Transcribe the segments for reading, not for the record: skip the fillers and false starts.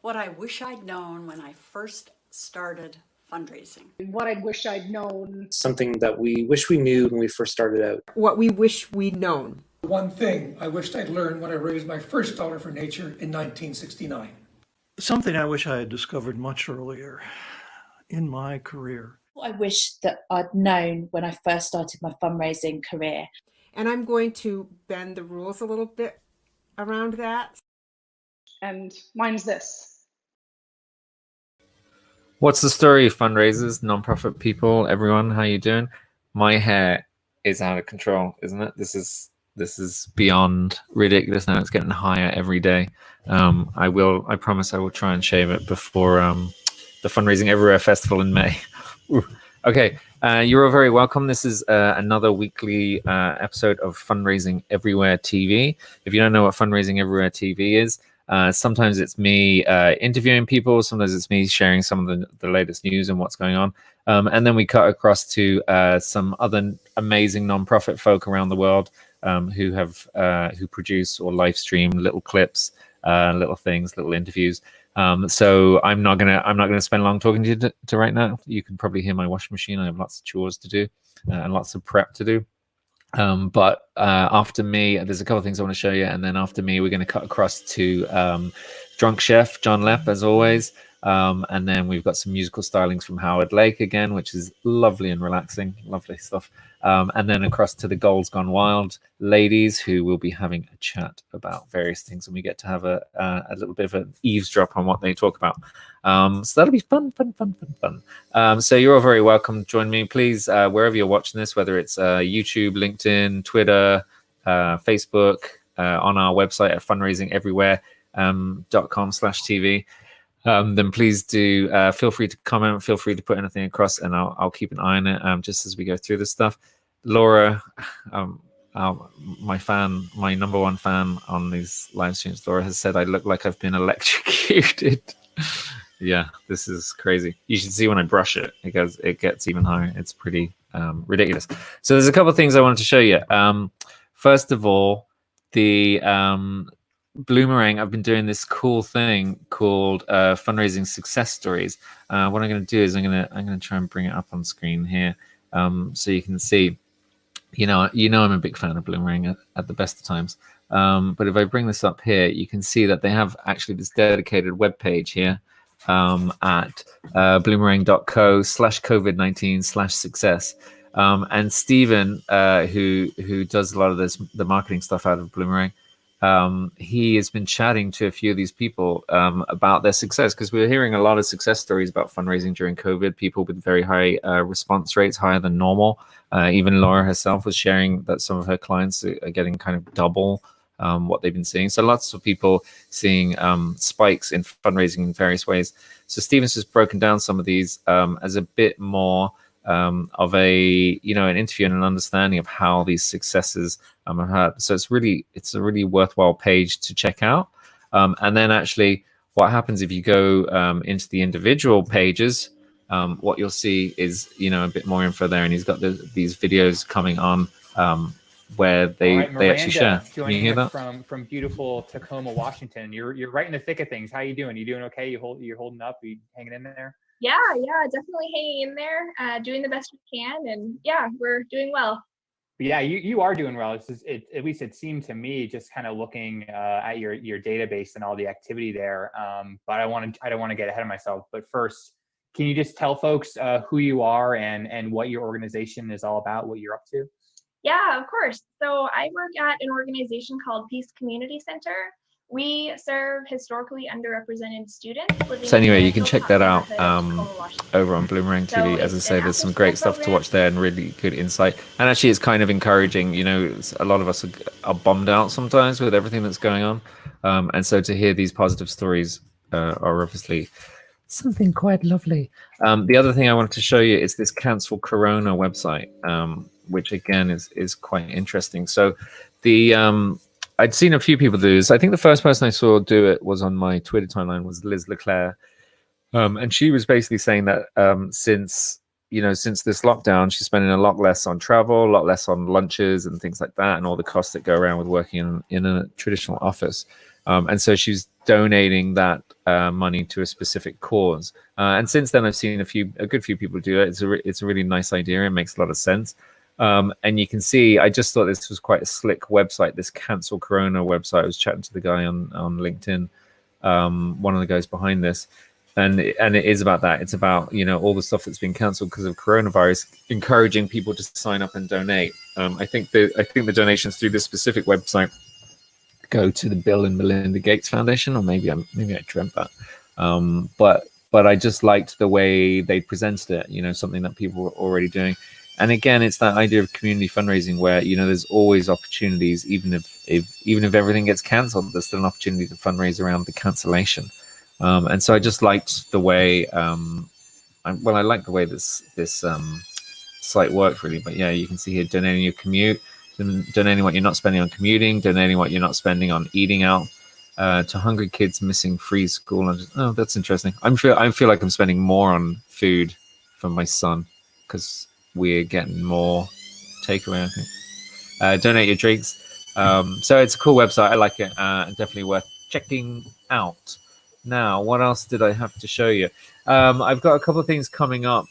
What I wish I'd known when I first started fundraising. What I wish I'd known. Something that we wish we knew when we first started out. What we wish we'd known. One thing I wished I'd learned when I raised my first dollar for nature in 1969. Something I wish I had discovered much earlier in my career. I wish that I'd known when I first started my fundraising career. And I'm going to bend the rules a little bit around that. And mine's this. What's the story, fundraisers, nonprofit people, everyone? How you doing? My hair is out of control, isn't it? This is beyond ridiculous now. It's getting higher every day. I promise I will try and shave it before the Fundraising Everywhere Festival in May. Ooh. Okay, you're all very welcome. This is another weekly episode of Fundraising Everywhere TV. If you don't know what Fundraising Everywhere TV is, sometimes it's me interviewing people. Sometimes it's me sharing some of the latest news and what's going on. And then we cut across to some other amazing nonprofit folk around the world who produce or live stream little clips, little things, little interviews. So I'm not gonna spend long talking to you to right now. You can probably hear my washing machine. I have lots of chores to do and lots of prep to do. But after me, there's a couple of things I want to show you, and then after me, we're going to cut across to Drunk Chef John Lepp, as always, and then we've got some musical stylings from Howard Lake again, which is lovely and relaxing, lovely stuff. And then across to the Goals Gone Wild ladies, who will be having a chat about various things, and we get to have a little bit of an eavesdrop on what they talk about. So that'll be fun. So you're all very welcome. Join me, please, wherever you're watching this, whether it's YouTube, LinkedIn, Twitter, Facebook, on our website at fundraisingeverywhere.com/TV. Then please do feel free to comment, feel free to put anything across, and I'll keep an eye on it just as we go through this stuff. Laura, my number one fan on these live streams, Laura, has said I look like I've been electrocuted. Yeah, this is crazy. You should see when I brush it because it gets even higher. It's pretty ridiculous. So there's a couple of things I wanted to show you. First of all, the Bloomerang, I've been doing this cool thing called fundraising success stories. What I'm going to do is I'm going to try and bring it up on screen here, so you can see. You know I'm a big fan of Bloomerang at the best of times. But if I bring this up here, you can see that they have actually this dedicated web page here at bloomerang.co/COVID-19/success. And Stephen, who does a lot of the marketing stuff out of Bloomerang, he has been chatting to a few of these people about their success, because we're hearing a lot of success stories about fundraising during COVID, people with very high response rates, higher than normal. Even Laura herself was sharing that some of her clients are getting kind of double what they've been seeing. So lots of people seeing spikes in fundraising in various ways. So Stephen's just broken down some of these as a bit more of an interview and an understanding of how these successes have had. So it's a really worthwhile page to check out. And then actually what happens if you go into the individual pages, what you'll see is a bit more info there, and he's got these videos coming on where they actually share. Can you hear that? From beautiful Tacoma, Washington. You're right in the thick of things. How you doing? You doing okay? You're holding up? You hanging in there? Yeah, definitely hanging in there, doing the best we can, and yeah, we're doing well. But yeah, you are doing well. At least it seemed to me, just kind of looking at your database and all the activity there. But I don't want to get ahead of myself. But first, can you just tell folks who you are and what your organization is all about, what you're up to? Yeah, of course. So I work at an organization called Peace Community Center. We serve historically underrepresented students living. So anyway, you can check that out over on Bloomerang TV. As I say, there's some great stuff to watch there and really good insight. And actually, it's kind of encouraging. A lot of us are bummed out sometimes with everything that's going on, and so to hear these positive stories are obviously something quite lovely. The other thing I wanted to show you is this Cancel Corona website, which again is quite interesting. So I'd seen a few people do this. I think the first person I saw do it was on my Twitter timeline was Liz Leclerc. And she was basically saying that since this lockdown, she's spending a lot less on travel, a lot less on lunches and things like that, and all the costs that go around with working in a traditional office. And so she's donating that money to a specific cause. And since then, I've seen a good few people do it. It's a really nice idea. It makes a lot of sense. And you can see, I just thought this was quite a slick website, this Cancel Corona website. I was chatting to the guy on LinkedIn, one of the guys behind this. And it is about that. It's about, you know, all the stuff that's been cancelled because of coronavirus, encouraging people to sign up and donate. I think the donations through this specific website go to the Bill and Melinda Gates Foundation, or maybe I dreamt that. But I just liked the way they presented it. You know, something that people were already doing. And again, it's that idea of community fundraising where, you know, there's always opportunities, even if everything gets cancelled, there's still an opportunity to fundraise around the cancellation. And so I just liked the way, I like the way this site worked really. But yeah, you can see here donating your commute, donating what you're not spending on commuting, donating what you're not spending on eating out, to hungry kids missing free school. And that's interesting. I feel like I'm spending more on food for my son because we're getting more takeaway, I think. Donate your drinks. So it's a cool website. I like it. Definitely worth checking out. Now, what else did I have to show you? I've got a couple of things coming up,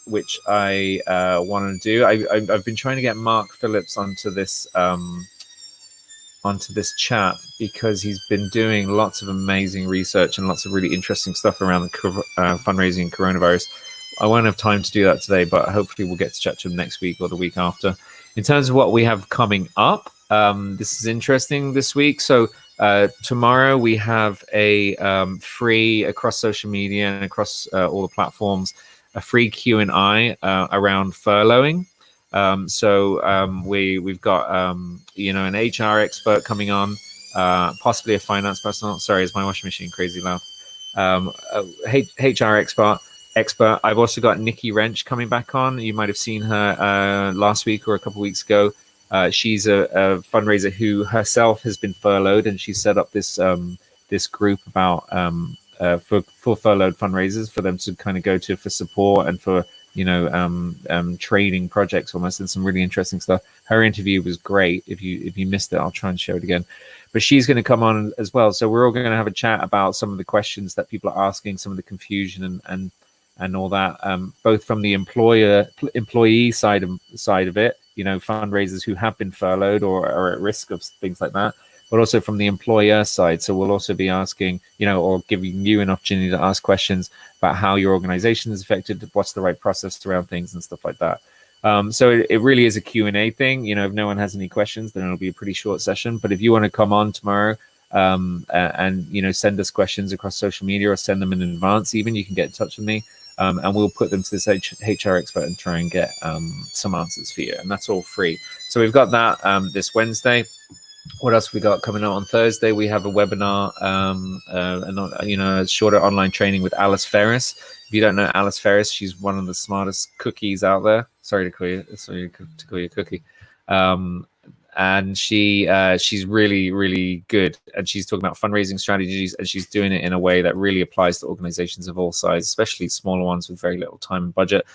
which I want to do. I've been trying to get Mark Phillips onto this chat because he's been doing lots of amazing research and lots of really interesting stuff around the fundraising and coronavirus. I won't have time to do that today, but hopefully we'll get to chat to him next week or the week after. In terms of what we have coming up, this is interesting this week. So tomorrow we have a free, across social media and across all the platforms, a free Q&A around furloughing. We've got an HR expert coming on, possibly a finance person. Sorry, is my washing machine crazy loud? HR expert. I've also got Nikki Wrench coming back on. You might have seen her last week or a couple of weeks ago. She's a fundraiser who herself has been furloughed, and she set up this group about for furloughed fundraisers for them to kind of go to for support and for training projects almost, and some really interesting stuff. Her interview was great. If you missed it, I'll try and show it again. But she's going to come on as well. So we're all going to have a chat about some of the questions that people are asking, some of the confusion and all that, both from the employee side of it, fundraisers who have been furloughed or are at risk of things like that, but also from the employer side. So we'll also be asking, or giving you an opportunity to ask questions about how your organization is affected, what's the right process around things and stuff like that. So it really is a Q&A thing. If no one has any questions, then it'll be a pretty short session. But if you want to come on tomorrow and send us questions across social media or send them in advance, even, you can get in touch with me. And we'll put them to this HR expert and try and get some answers for you. And that's all free. So we've got that this Wednesday. What else we got coming up on Thursday? We have a webinar, a shorter online training with Alice Ferris. If you don't know Alice Ferris, she's one of the smartest cookies out there. Sorry to call you a cookie. And she's really, really good. And she's talking about fundraising strategies, and she's doing it in a way that really applies to organizations of all sizes, especially smaller ones with very little time and budget.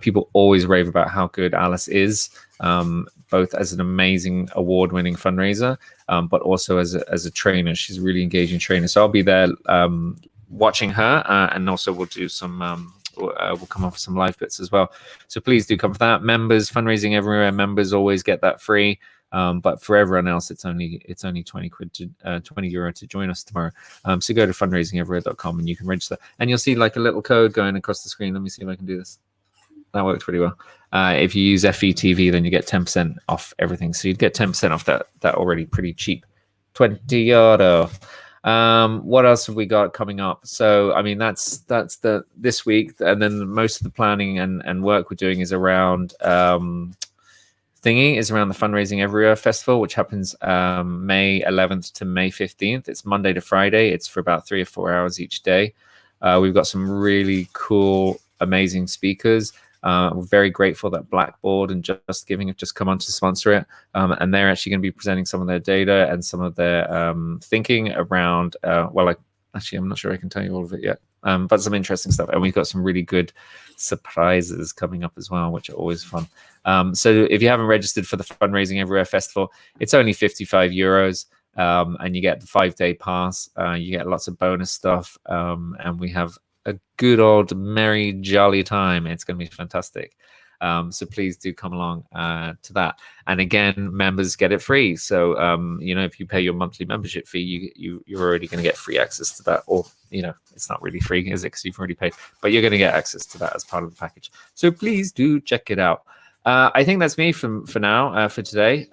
People always rave about how good Alice is, both as an amazing award-winning fundraiser, but also as a trainer. She's a really engaging trainer. So I'll be there watching her, and also we'll do some we'll come up with some live bits as well. So please do come for that. Members, Fundraising Everywhere members always get that free. But for everyone else, it's only 20 euro to join us tomorrow. So go to fundraisingeverywhere.com and you can register, and you'll see like a little code going across the screen. Let me see if I can do this. That worked pretty well. If you use FETV, then you get 10% off everything. So you'd get 10% off that already pretty cheap 20 euro. What else have we got coming up? So I mean, that's this week, and then most of the planning and work we're doing is around the Fundraising Everywhere Festival, which happens May 11th to May 15th. It's Monday to Friday. It's for about 3 or 4 hours each day. We've got some really cool, amazing speakers. We're very grateful that Blackboard and Just Giving have just come on to sponsor it. And they're actually going to be presenting some of their data and some of their thinking around, I'm not sure I can tell you all of it yet, but some interesting stuff. And we've got some really good surprises coming up as well, which are always fun. So if you haven't registered for the Fundraising Everywhere Festival, it's only 55 euros. and you get the 5-day pass. You get lots of bonus stuff, and we have a good old merry jolly time. It's going to be fantastic. So please do come along to that. And again, members get it free. So if you pay your monthly membership fee, you're already going to get free access to that. Or it's not really free, is it? Because you've already paid, but you're going to get access to that as part of the package. So please do check it out. I think that's me for now, for today.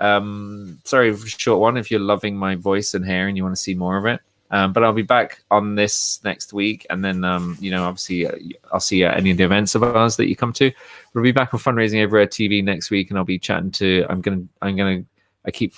Sorry for a short one if you're loving my voice and hair and you want to see more of it. But I'll be back on this next week, and then obviously I'll see you at any of the events of ours that you come to. We'll be back on Fundraising Everywhere TV next week, and I'll be chatting to. I keep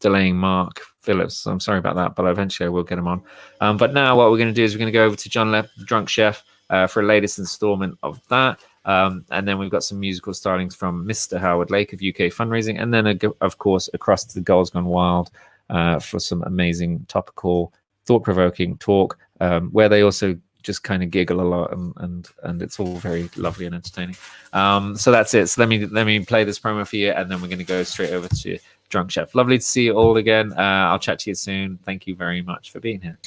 delaying Mark Phillips, so I'm sorry about that, but eventually I will get him on. But now what we're going to do is we're going to go over to John Lepp, the Drunk Chef, for a latest installment of that. And then we've got some musical startings from Mr. Howard Lake of UK Fundraising, and then of course across to the Girls Gone Wild. For some amazing topical, thought-provoking talk, where they also just kind of giggle a lot, and it's all very lovely and entertaining. So that's it. So let me play this promo for you, and then we're going to go straight over to Drunk Chef. Lovely to see you all again. I'll chat to you soon. Thank you very much for being here.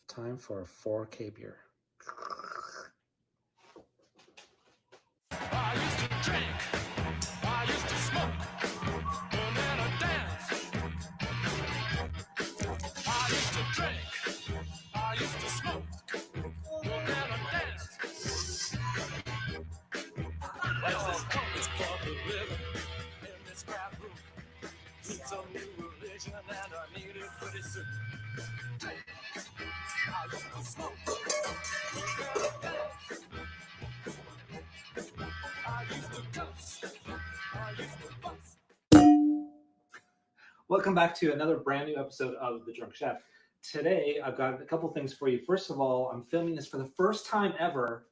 Time for a 4K beer. I used to drink, I used to smoke, and then I dance. I used to drink, I used to smoke, and then I dance. Well, it's for the living in this crap room. It's a new religion and I need it pretty soon. I used to smoke, and then I dance. Welcome back to another brand new episode of The Drunk Chef. Today, I've got a couple things for you. First of all, I'm filming this for the first time ever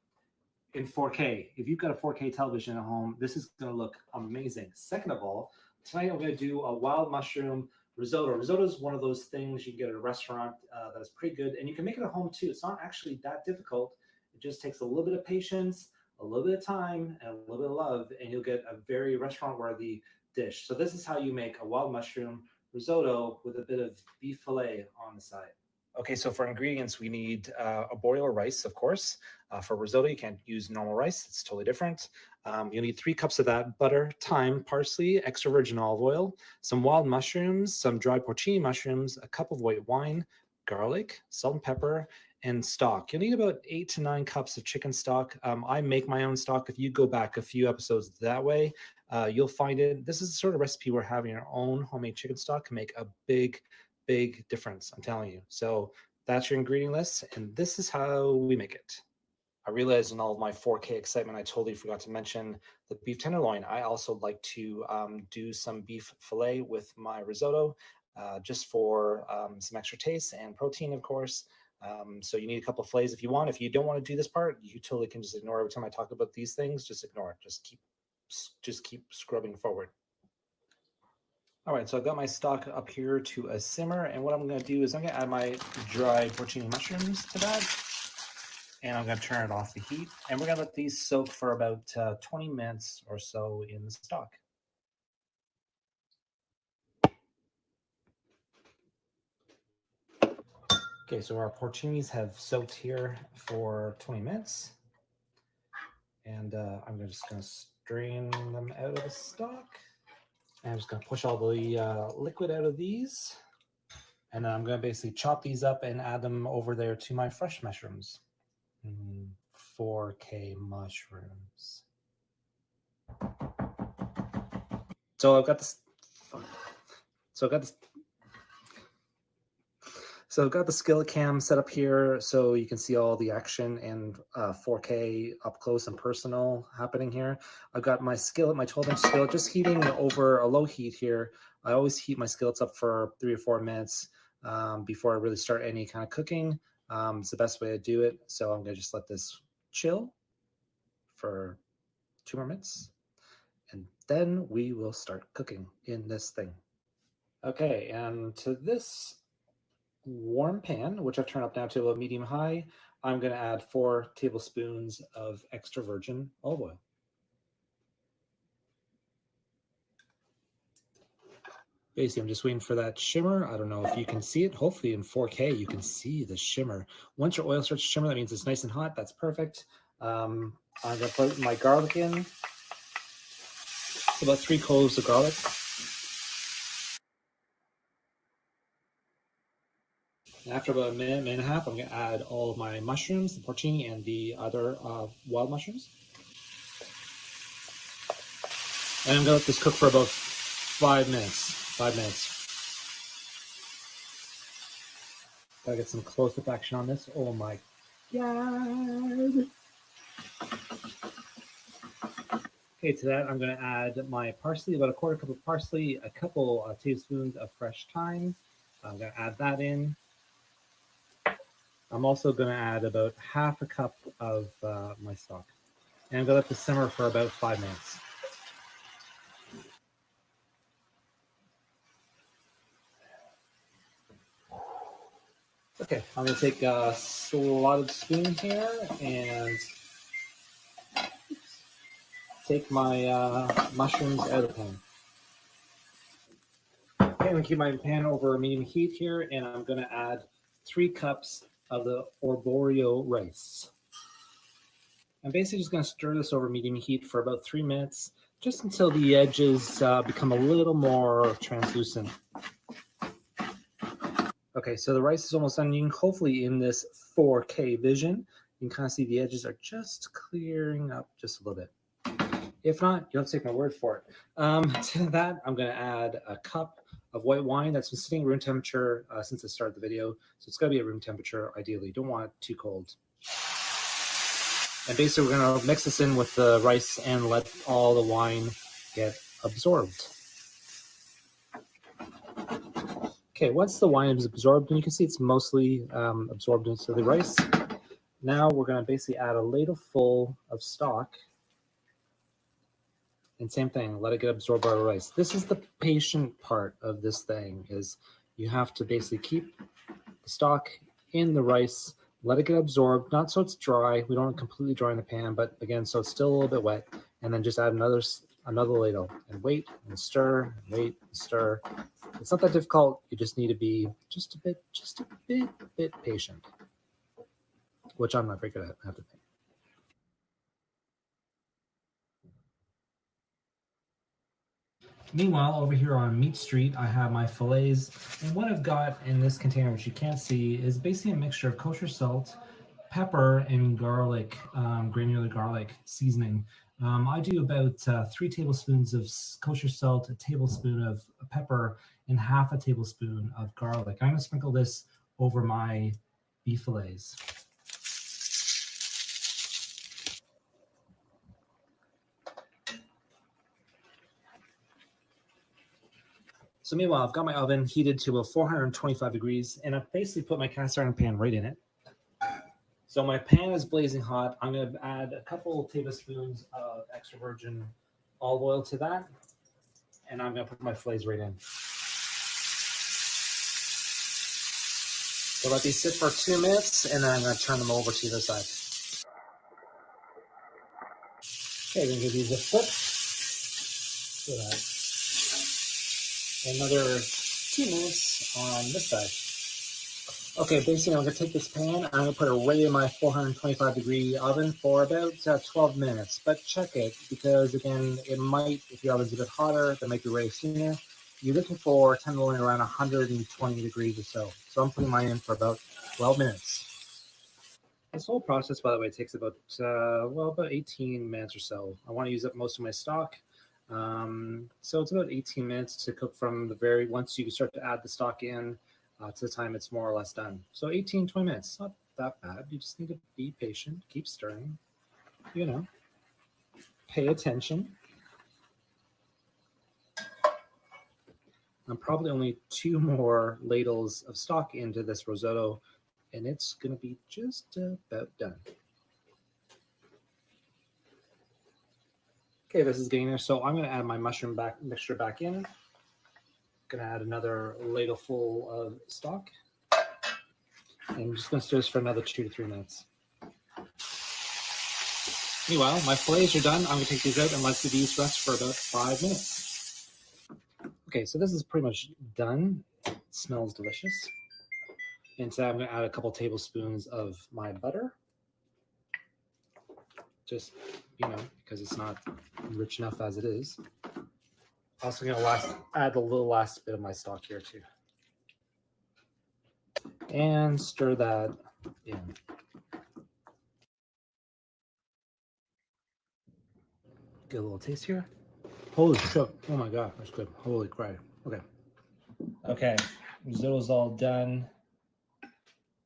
in 4K. If you've got a 4K television at home, this is going to look amazing. Second of all, tonight I'm going to do a wild mushroom risotto. Risotto is one of those things you can get at a restaurant that is pretty good, and you can make it at home too. It's not actually that difficult. It just takes a little bit of patience, a little bit of time, and a little bit of love, and you'll get a very restaurant-worthy dish. So this is how you make a wild mushroom risotto with a bit of beef fillet on the side. Okay, so for ingredients, we need a boil of rice, of course. For risotto, you can't use normal rice. It's totally different. You'll need 3 cups of that, butter, thyme, parsley, extra virgin olive oil, some wild mushrooms, some dried porcini mushrooms, a cup of white wine, garlic, salt and pepper, and stock. You'll need about 8 to 9 cups of chicken stock. I make my own stock. If you go back a few episodes that way, you'll find it. This is the sort of recipe where having your own homemade chicken stock can make a big difference, I'm telling you. So that's your ingredient list, and this is how we make it. I realized in all of my 4K excitement, I totally forgot to mention the beef tenderloin. I also like to do some beef fillet with my risotto, just for some extra taste and protein, of course. So you need a couple of fillets if you want. If you don't want to do this part, you totally can just ignore every time I talk about these things. Just ignore it. Just keep scrubbing forward. All right, so I've got my stock up here to a simmer, and what I'm going to do is I'm going to add my dried porcini mushrooms to that, and I'm going to turn it off the heat, and we're going to let these soak for about 20 minutes or so in the stock. Okay, so our porcinis have soaked here for 20 minutes, and I'm just going to strain them out of the stock. And I'm just going to push all the liquid out of these, and then I'm going to basically chop these up and add them over there to my fresh mushrooms. 4K mushrooms. So I've got this. So I've got the skillet cam set up here so you can see all the action and 4K up close and personal happening here. I've got my skillet, my 12-inch skillet, just heating over a low heat here. I always heat my skillets up for 3 or 4 minutes before I really start any kind of cooking. It's the best way to do it. So I'm going to just let this chill for 2 more minutes, and then we will start cooking in this thing. Okay, and to this warm pan, which I've turned up now to a medium high, I'm going to add 4 tablespoons of extra virgin olive oil. Basically, I'm just waiting for that shimmer. I don't know if you can see it. Hopefully in 4K, you can see the shimmer. Once your oil starts to shimmer, that means it's nice and hot. That's perfect. I'm going to put my garlic in. About 3 cloves of garlic. After about a minute and a half, I'm going to add all of my mushrooms, the porcini and the other wild mushrooms. And I'm going to let this cook for about 5 minutes. 5 minutes. Gotta get some close-up action on this. Oh my God. Okay, to that I'm going to add my parsley, about a 1/4 cup of parsley, a couple tablespoons of fresh thyme. I'm going to add that in. I'm also going to add about 1/2 cup of my stock. And I'm going to let this simmer for about 5 minutes. Okay, I'm going to take a slotted spoon here and take my mushrooms out of the pan. Okay, I'm going to keep my pan over medium heat here, and I'm going to add 3 cups of the arborio rice. I'm basically just going to stir this over medium heat for about 3 minutes, just until the edges become a little more translucent. Okay, so the rice is almost done. You can hopefully in this 4K vision, you can kind of see the edges are just clearing up just a little bit. If not, you'll have to take my word for it. To that, I'm going to add a cup of white wine that's been sitting at room temperature since I started the video. So it's got to be at room temperature, ideally. You don't want it too cold. And basically, we're going to mix this in with the rice and let all the wine get absorbed. Okay, once the wine is absorbed, and you can see it's mostly absorbed into the rice, now we're going to basically add a ladle full of stock. And same thing, let it get absorbed by the rice. This is the patient part of this thing, is you have to basically keep the stock in the rice, let it get absorbed, not so it's dry. We don't want it completely dry in the pan, but again, so it's still a little bit wet. And then just add another ladle and wait and stir, and wait and stir. It's not that difficult. You just need to be just a bit patient, which I'm not very good at, I have to think. Meanwhile, over here on Meat Street, I have my fillets. And what I've got in this container, which you can't see, is basically a mixture of kosher salt, pepper, and garlic, granular garlic seasoning. I do about 3 tablespoons of kosher salt, a tablespoon of pepper, and 1/2 tablespoon of garlic. I'm going to sprinkle this over my beef fillets. So meanwhile, I've got my oven heated to about 425 degrees, and I've basically put my cast iron pan right in it. So my pan is blazing hot. I'm going to add a couple tablespoons of extra virgin olive oil to that, and I'm going to put my fillets right in. So let these sit for 2 minutes, and then I'm going to turn them over to the other side. Okay, I'm going to give these a flip. So that. Another 2 minutes on this side. Okay, basically I'm going to take this pan, I'm going to put it right in my 425 degree oven for about 12 minutes. But check it, because again, it might, if your oven's a bit hotter, that might be ready sooner. You're looking for tenderloin around 120 degrees or so. So I'm putting mine in for about 12 minutes. This whole process, by the way, takes about, about 18 minutes or so. I want to use up most of my stock. So it's about 18 minutes to cook from the once you start to add the stock in to the time it's more or less done. So 18, 20 minutes, not that bad. You just need to be patient, keep stirring, pay attention. I'm probably only 2 more ladles of stock into this risotto, and it's going to be just about done. Okay, this is getting there. So I'm going to add my mushroom mixture back in. Going to add another ladle full of stock. And I'm just going to stir this for another 2 to 3 minutes. Meanwhile, my fillets are done. I'm going to take these out and let these rest for about 5 minutes. Okay, so this is pretty much done. It smells delicious. And so I'm going to add a couple tablespoons of my butter. Just, because it's not rich enough as it is. Also going to add the last bit of my stock here too. And stir that in. Get a little taste here. Holy shit. Oh my God, that's good. Holy crap. Okay. Okay, risotto's all done.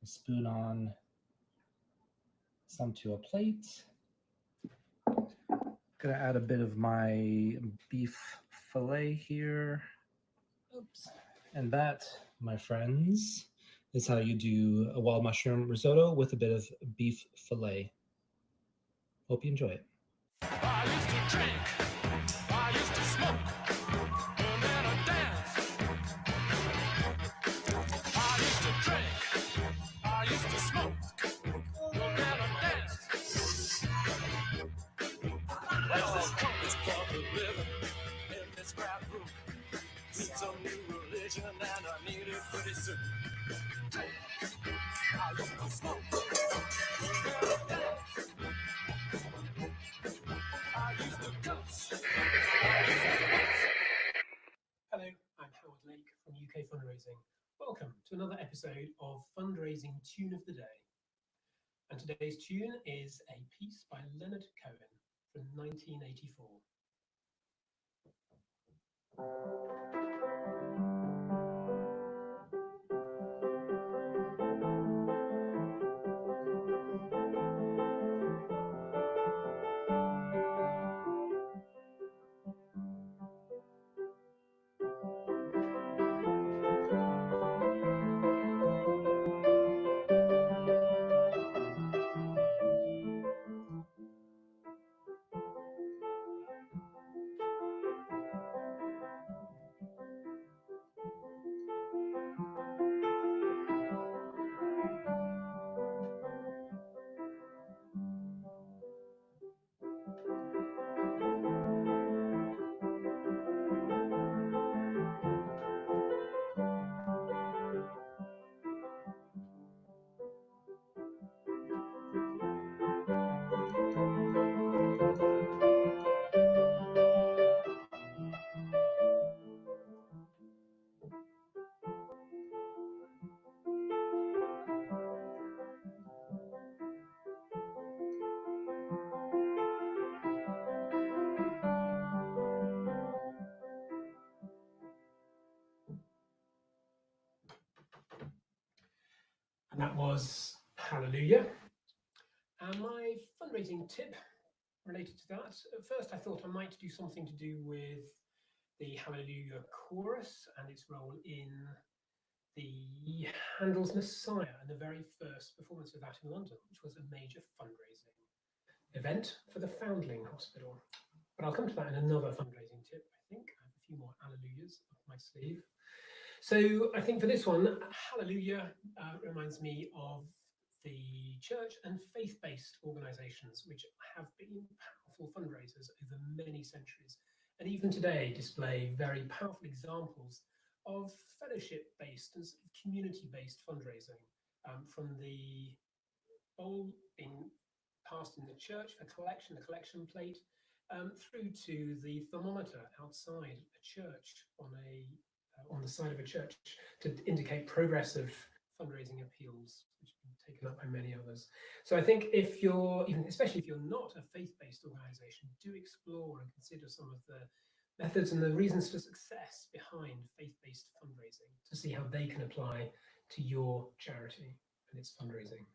Spoon on some to a plate. Gonna add a bit of my beef fillet here. Oops. And that, my friends, is how you do a wild mushroom risotto with a bit of beef fillet. Hope you enjoy it. I used to drink, I used to smoke, and then I danced. I used to drink, I used to smoke, and then I danced. Well, it's public living in this crowd room. Need some new religion, and I need it pretty soon. I used to smoke, and then I danced. I used to cuss. Hello, I'm Howard Lake from UK Fundraising. Welcome to another episode of Fundraising Tune of the Day. And today's tune is a piece by Leonard Cohen from 1984. And that was Hallelujah. And my fundraising tip related to that, at first I thought I might do something to do with the Hallelujah chorus and its role in the Handel's Messiah and the very first performance of that in London, which was a major fundraising event for the Foundling Hospital. But I'll come to that in another fundraising tip, I think. I have a few more hallelujahs up my sleeve. So I think for this one, hallelujah reminds me of the church and faith-based organizations, which have been powerful fundraisers over many centuries, and even today display very powerful examples of fellowship-based and community-based fundraising, from the bowl being passed in the church for collection, the collection plate, through to the thermometer outside a church on the side of a church to indicate progress of fundraising appeals, which have been taken up by many others. So I think if you're, especially if you're not a faith-based organization, do explore and consider some of the methods and the reasons for success behind faith-based fundraising to see how they can apply to your charity and its fundraising.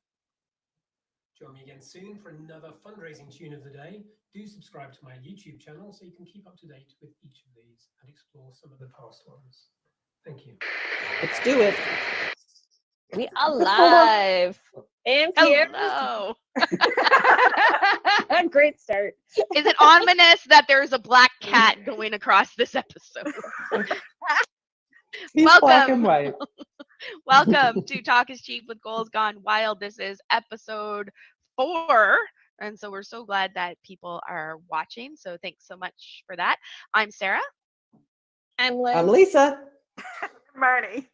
Join me again soon for another fundraising tune of the day. Do subscribe to my YouTube channel so you can keep up to date with each of these and explore some of the past ones. Thank you. Let's do it. We are live. And Pierre. Hello. Great start. Is it ominous that there's a black cat going across this episode? He's black and white. Welcome to Talk is Cheap with Goals Gone Wild. This is episode 4. And so we're so glad that people are watching. So thanks so much for that. I'm Sarah. I'm Liz. I'm Lisa. Marty.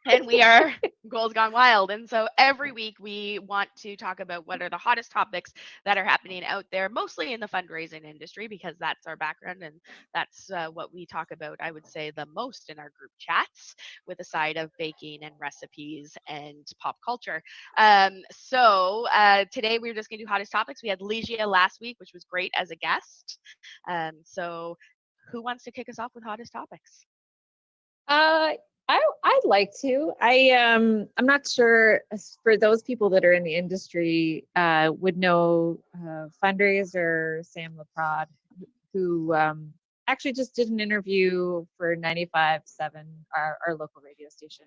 And we are Goals Gone Wild. And so every week we want to talk about what are the hottest topics that are happening out there, mostly in the fundraising industry, because that's our background and that's what we talk about, I would say, the most in our group chats, with a side of baking and recipes and pop culture. So today we're just going to do hottest topics. We had Ligia last week, which was great as a guest. So who wants to kick us off with hottest topics? I'd like to. I'm not sure for those people that are in the industry would know fundraiser Sam LaPrade, who actually just did an interview for 95.7, our local radio station,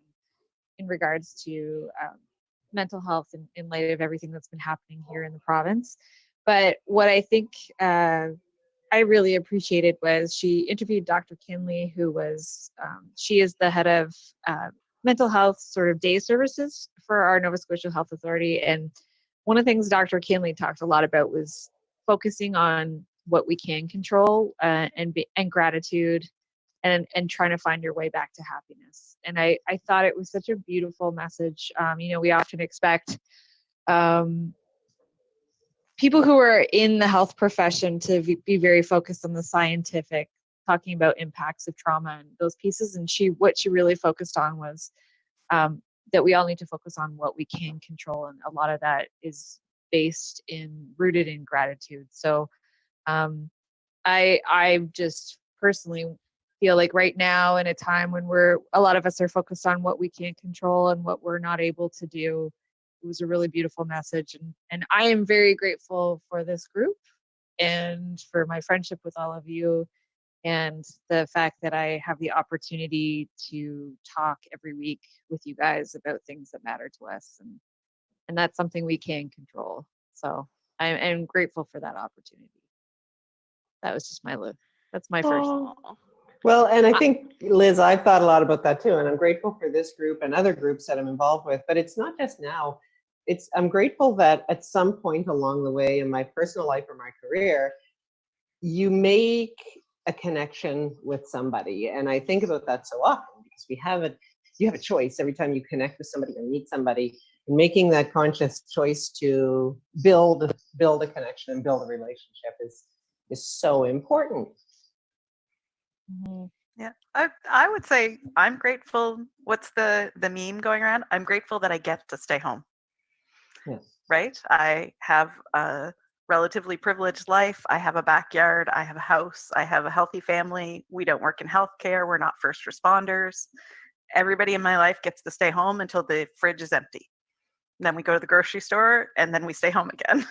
in regards to mental health in light of everything that's been happening here in the province. But what I think I really appreciated was she interviewed Dr. Kinley, who was, she is the head of mental health sort of day services for our Nova Scotia Health Authority. And one of the things Dr. Kinley talked a lot about was focusing on what we can control and gratitude and trying to find your way back to happiness. And I thought it was such a beautiful message. You know, we often expect people who are in the health profession to be very focused on the scientific, talking about impacts of trauma and those pieces. And what she really focused on was that we all need to focus on what we can control. And a lot of that is rooted in gratitude. So I just personally feel like right now, in a time when a lot of us are focused on what we can't control and what we're not able to do, it was a really beautiful message. And I am very grateful for this group and for my friendship with all of you, and the fact that I have the opportunity to talk every week with you guys about things that matter to us. And that's something we can control. So I'm grateful for that opportunity. That was just that's my first. Well, and I think, Liz, I've thought a lot about that too, and I'm grateful for this group and other groups that I'm involved with, but it's not just now. I'm grateful that at some point along the way in my personal life or my career, you make a connection with somebody. And I think about that so often because you have a choice every time you connect with somebody or meet somebody, and making that conscious choice to build a connection and build a relationship is so important. Mm-hmm. Yeah, I would say I'm grateful. What's the meme going around? I'm grateful that I get to stay home. Yes. Right? I have a relatively privileged life. I have a backyard. I have a house. I have a healthy family. We don't work in healthcare. We're not first responders. Everybody in my life gets to stay home until the fridge is empty. Then we go to the grocery store and then we stay home again.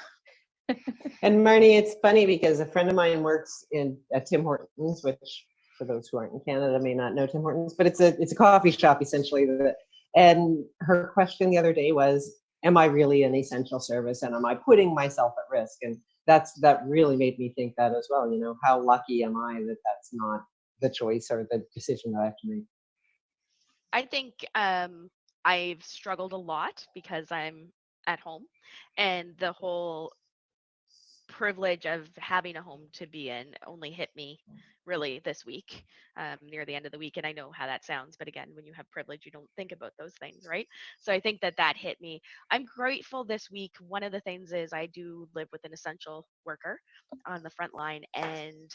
And Marnie, it's funny because a friend of mine works at Tim Hortons, which for those who aren't in Canada may not know Tim Hortons, but it's a coffee shop essentially. And her question the other day was, am I really an essential service, and am I putting myself at risk? And that really made me think that as well. You know, how lucky am I that that's not the choice or the decision that I have to make? I think I've struggled a lot because I'm at home, and the whole privilege of having a home to be in only hit me really this week, near the end of the week. And I know how that sounds, but again, when you have privilege, you don't think about those things, right? So I think that hit me. I'm grateful this week. One of the things is I do live with an essential worker on the front line, and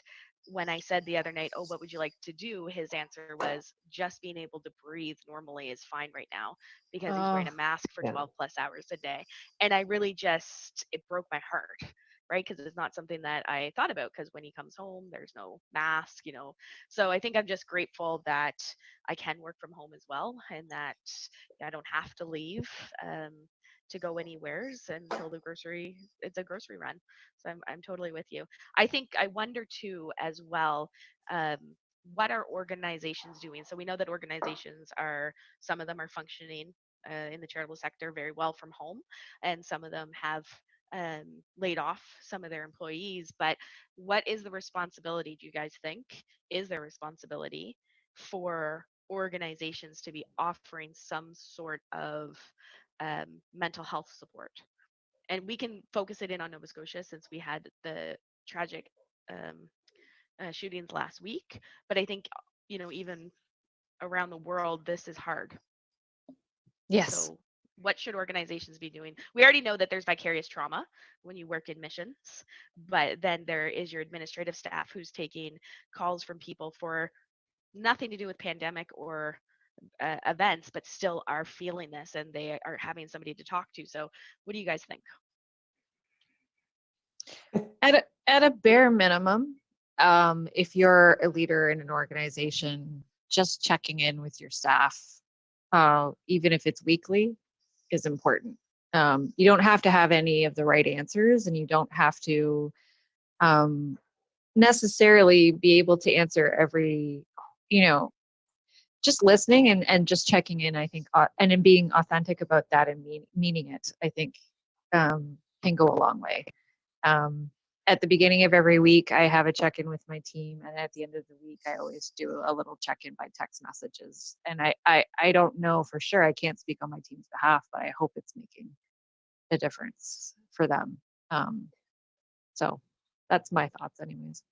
when I said the other night, oh, what would you like to do? His answer was, just being able to breathe normally is fine right now, because he's wearing a mask for 12 plus hours a day. And I really it broke my heart, right? Because it's not something that I thought about, because when he comes home, there's no mask, you know. So I think I'm just grateful that I can work from home as well, and that I don't have to leave to go anywheres until it's a grocery run. So I'm totally with you. I think I wonder too as well, what are organizations doing? So we know that organizations are, some of them are functioning in the charitable sector very well from home, and some of them have laid off some of their employees. But what is the responsibility, do you guys think, is there responsibility for organizations to be offering some sort of mental health support? And we can focus it in on Nova Scotia since we had the tragic shootings last week. But I think, even around the world, this is hard. Yes. So what should organizations be doing? We already know that there's vicarious trauma when you work in missions, but then there is your administrative staff who's taking calls from people for nothing to do with pandemic or events, but still are feeling this and they are having somebody to talk to. So what do you guys think? At a bare minimum, if you're a leader in an organization, just checking in with your staff, even if it's weekly, is important. You don't have to have any of the right answers, and you don't have to necessarily be able to answer every, just listening and just checking in, I think, and in being authentic about that and meaning it, I think, can go a long way. At the beginning of every week, I have a check-in with my team, and at the end of the week, I always do a little check-in by text messages. And I don't know for sure. I can't speak on my team's behalf, but I hope it's making a difference for them. So that's my thoughts, anyways.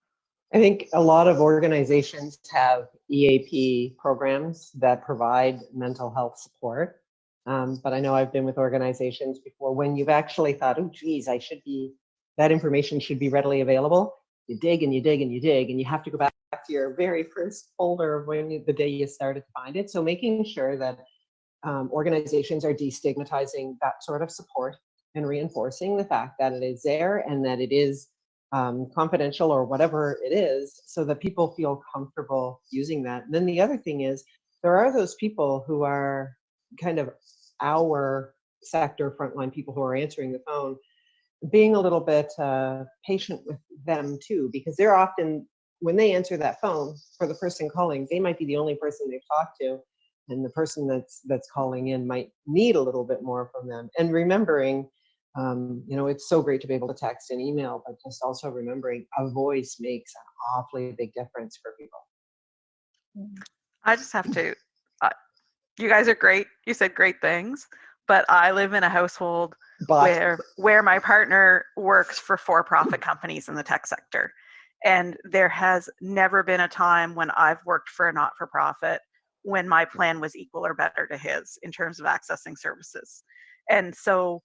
I think a lot of organizations have EAP programs that provide mental health support. But I know I've been with organizations before when you've actually thought, oh, geez, that information should be readily available. You dig and you dig and you dig, and you have to go back to your very first folder of the day you started to find it. So making sure that organizations are destigmatizing that sort of support and reinforcing the fact that it is there and that it is confidential or whatever it is, so that people feel comfortable using that. And then the other thing is, there are those people who are kind of our sector frontline people who are answering the phone, being a little bit patient with them too, because they're often, when they answer that phone for the person calling, they might be the only person they've talked to, and the person that's calling in might need a little bit more from them. And remembering, it's so great to be able to text and email, but just also remembering a voice makes an awfully big difference for people. I just have to, you guys are great. You said great things, but I live in a household where my partner works for for-profit companies in the tech sector. And there has never been a time when I've worked for a not-for-profit when my plan was equal or better to his in terms of accessing services. And so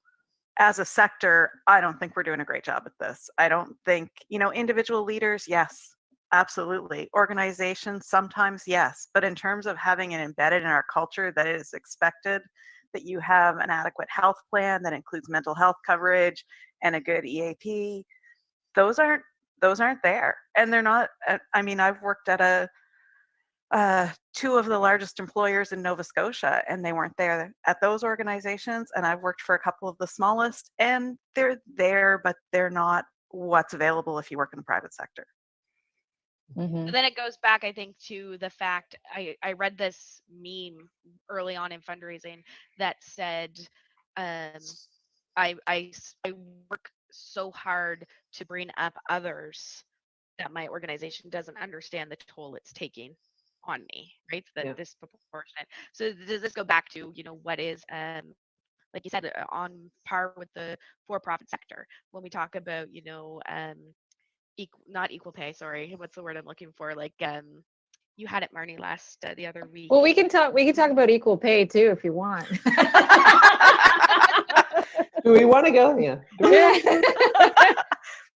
as a sector, I don't think we're doing a great job at this. I don't think, individual leaders, yes, absolutely. Organizations, sometimes, yes. But in terms of having it embedded in our culture that it is expected that you have an adequate health plan that includes mental health coverage and a good EAP, those aren't there. And they're not, I've worked at two of the largest employers in Nova Scotia, and they weren't there at those organizations. And I've worked for a couple of the smallest, and they're there, but they're not what's available if you work in the private sector. So then it goes back, I think, to the fact I read this meme early on in fundraising that said, I work so hard to bring up others that my organization doesn't understand the toll it's taking on me, right? That disproportionate. So does this go back to, what is, like you said, on par with the for-profit sector when we talk about, not equal pay, sorry, what's the word I'm looking for? Like, you had it, Marnie, the other week. Well, we can talk about equal pay too if you want. Do we want to go? Yeah.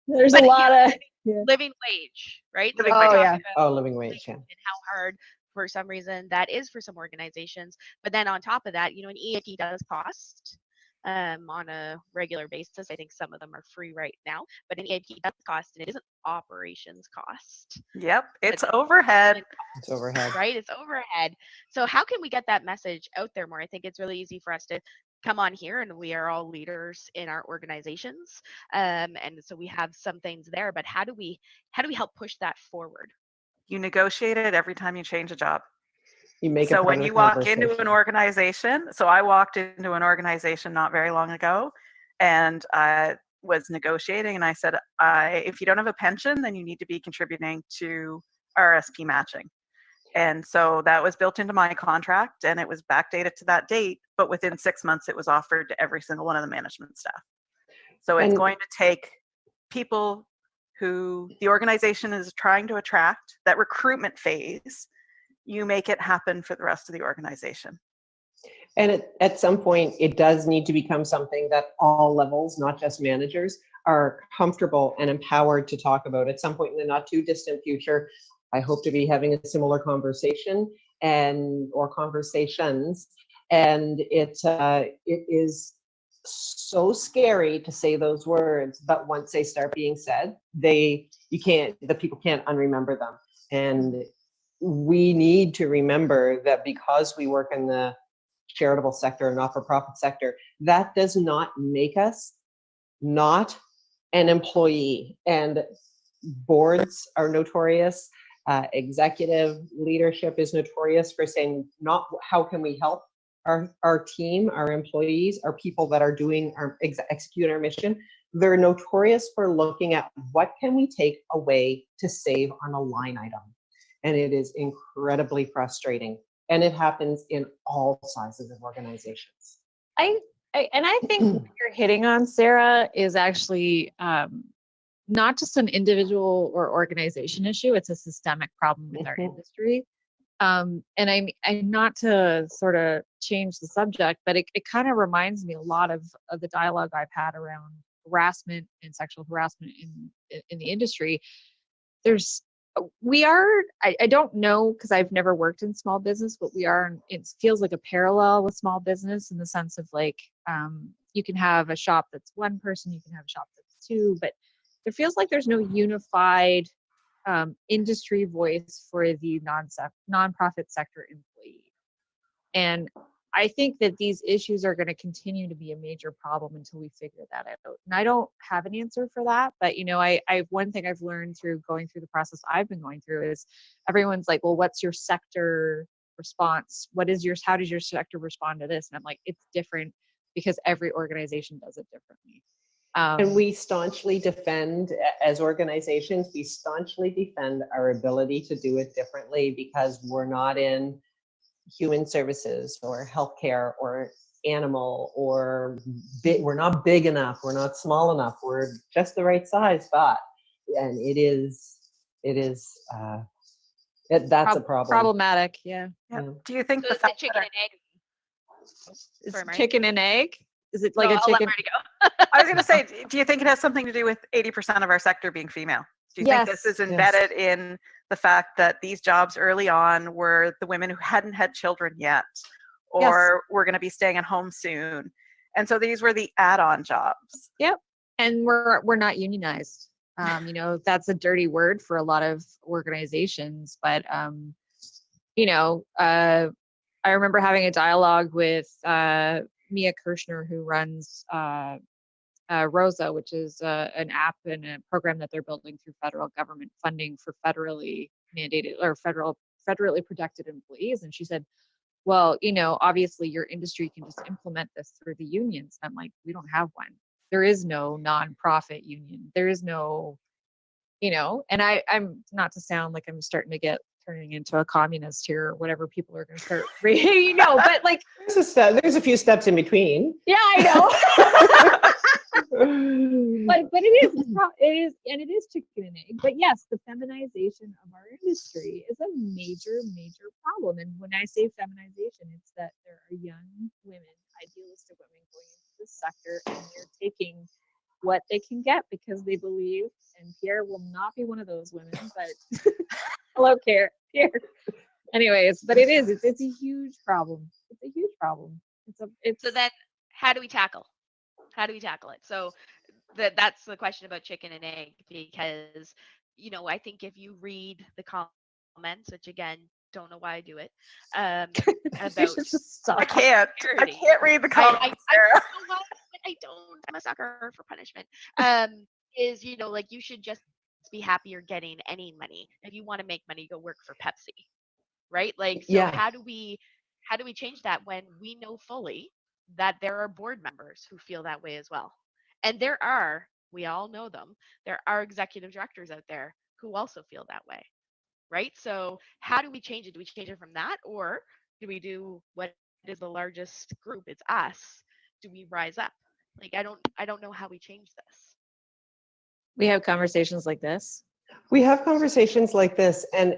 There's But a lot of living wage, right? Living So wage. we're Oh, talking yeah. about Living wage, yeah. And how hard, for some reason, that is for some organizations. But then on top of that, an EAP does cost on a regular basis. I think some of them are free right now, but an EAP does cost, and it isn't operations cost. Yep, it's overhead. It's overhead. Right? It's overhead. So how can we get that message out there more? I think it's really easy for us to come on here, and we are all leaders in our organizations. And so we have some things there, but how do we help push that forward? You negotiate it every time you change a job. You make it So part when of the you walk into conversation. an organization, so I walked into an organization not very long ago, and I was negotiating, and I said, if you don't have a pension, then you need to be contributing to RSP matching. And so that was built into my contract, and it was backdated to that date, but within 6 months it was offered to every single one of the management staff. So it's And- going to take people who the organization is trying to attract, that recruitment phase, you make it happen for the rest of the organization. And at some point, it does need to become something that all levels, not just managers, are comfortable and empowered to talk about. At some point in the not too distant future, I hope to be having a similar conversation or conversations. And it is so scary to say those words, but once they start being said, the people can't unremember them. And we need to remember that because we work in the charitable sector and not-for-profit sector, that does not make us not an employee. And boards are notorious. Executive leadership is notorious for saying, not how can we help our team, our employees, our people that are doing execute our mission. They're notorious for looking at what can we take away to save on a line item. And it is incredibly frustrating. And it happens in all sizes of organizations. I think what you're hitting on, Sarah, is actually not just an individual or organization issue. It's a systemic problem with our industry. And I'm not to sort of change the subject, but it kind of reminds me a lot of the dialogue I've had around harassment and sexual harassment in the industry. I don't know, because I've never worked in small business, but it feels like a parallel with small business in the sense of like, you can have a shop that's one person, you can have a shop that's two, but it feels like there's no unified industry voice for the nonprofit sector employee. And I think that these issues are going to continue to be a major problem until we figure that out. And I don't have an answer for that, but one thing I've learned through going through the process I've been going through is everyone's like, well, what's your sector response? How does your sector respond to this? And I'm like, it's different because every organization does it differently. And we staunchly defend, as organizations, we staunchly defend our ability to do it differently because we're not in human services or healthcare or animal or we're not big enough, we're not small enough, we're just the right size, and that's a problem. Problematic, yeah. Do you think So the is it fact chicken that and egg? Is Sorry, Marty. chicken and egg? Is it like No, a I'll let chicken? Marty go. I was going to say, do you think it has something to do with 80% of our sector being female? Do you think this is embedded in the fact that these jobs early on were the women who hadn't had children yet, or were going to be staying at home soon? And so these were the add-on jobs. Yep. And we're not unionized. That's a dirty word for a lot of organizations, but I remember having a dialogue with Mia Kirshner, who runs Rosa, which is an app and a program that they're building through federal government funding for federally mandated or federally protected employees. And she said, well, obviously your industry can just implement this through the unions. And I'm like, we don't have one. There is no nonprofit union. There is no, and I'm not to sound like I'm turning into a communist here or whatever people are going to start reading, but like there's a few steps in between. Yeah, I know. but it is chicken and egg. But yes, the feminization of our industry is a major problem. And when I say feminization, it's that there are young women, idealistic women going into this sector, and they're taking what they can get because they believe, and Pierre will not be one of those women, but hello, Pierre. Anyways, but it's a huge problem. It's a huge problem. So then how do we tackle it? So that's the question about chicken and egg, because I think if you read the comments, which again, don't know why I do it, about I can't read the comments, Sarah. I don't. I'm a sucker for punishment. Is like you should just be happier getting any money. If you want to make money, go work for Pepsi, right? Like, so Yeah. how do we change that when we know fully that there are board members who feel that way as well? And we all know them, there are executive directors out there who also feel that way, right? So how do we change it? Do we change it from that, or do we do what is the largest group? It's us. Do we rise up? Like, I don't know how we change this. We have conversations like this. We have conversations like this, and